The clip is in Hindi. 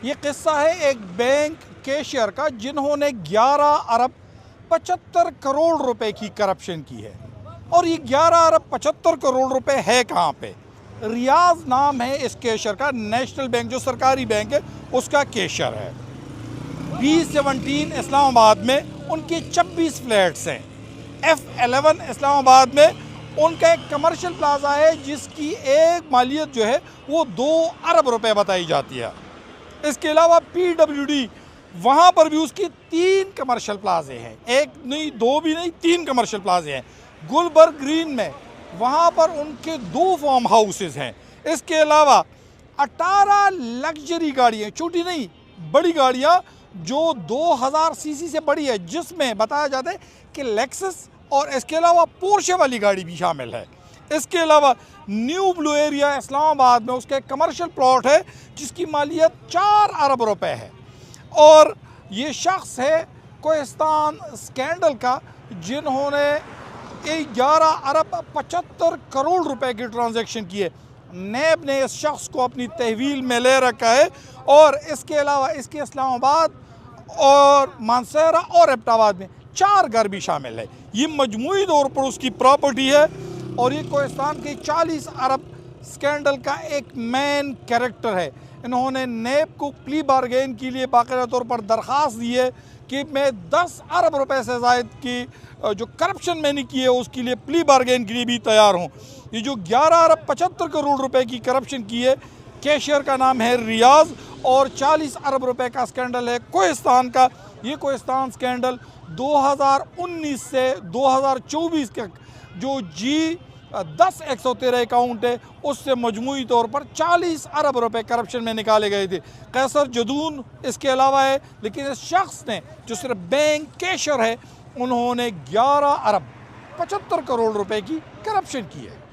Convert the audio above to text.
ये किस्सा है एक बैंक कैशियर का जिन्होंने 11 अरब 75 करोड़ रुपए की करप्शन की है। और ये 11 अरब 75 करोड़ रुपए है कहाँ पे? रियाज नाम है इस कैशियर का, नेशनल बैंक जो सरकारी बैंक है उसका कैशियर है। B17 इस्लामाबाद में उनके 26 फ्लैट्स हैं। F11 इस्लामाबाद में उनका एक कमर्शियल प्लाजा है जिसकी एक मालियत जो है वो 2 अरब रुपए बताई जाती है। इसके अलावा PWD वहाँ पर भी उसकी 3 कमर्शियल प्लाजे हैं, एक नहीं, 2 भी नहीं, 3 कमर्शियल प्लाजे हैं। गुलबर्ग ग्रीन में वहाँ पर उनके 2 फार्म हाउसेज हैं। इसके अलावा 18 लग्जरी गाड़ियाँ, छोटी नहीं बड़ी गाड़ियाँ जो 2000 सीसी से बड़ी है, जिसमें बताया जाता है कि लेक्सस और इसके अलावा पोर्शे वाली गाड़ी भी शामिल है। इसके अलावा न्यू ब्लू एरिया इस्लामाबाद में उसका एक कमर्शियल प्लॉट है जिसकी मालियत 4 अरब रुपए है। और ये शख्स है कोहिस्तान स्कैंडल का, जिन्होंने 11 अरब 75 करोड़ रुपए की ट्रांजैक्शन की है। नैब ने इस शख्स को अपनी तहवील में ले रखा है और इसके अलावा इसके इस्लामाबाद और मानसहरा और एबटाबाद में 4 घर भी शामिल है। ये मजमूई तौर पर उसकी प्रॉपर्टी है और ये कोहिस्तान के 40 अरब स्कैंडल का एक मेन कैरेक्टर है। इन्होंने नैब को प्ली बारगेन के लिए बाकायदा तौर पर दरख्वास्त दी है कि मैं 10 अरब रुपए से ज़ायद की जो करप्शन मैंने की है उसके लिए प्ली बारगेन के लिए भी तैयार हूँ। ये जो 11 अरब 75 करोड़ रुपए की करप्शन की है, कैशियर का नाम है रियाज और 40 अरब रुपए का स्कैंडल है कोहिस्तान का। ये कोहिस्तान स्कैंडल 2019 से 2024 तक जो G10-113 अकाउंट है उससे मजमूई तौर पर 40 अरब रुपए करप्शन में निकाले गए थे। कैसर जदून इसके अलावा है, लेकिन इस शख्स ने जो सिर्फ बैंक कैशियर है उन्होंने 11 अरब 75 करोड़ रुपए की करप्शन की है।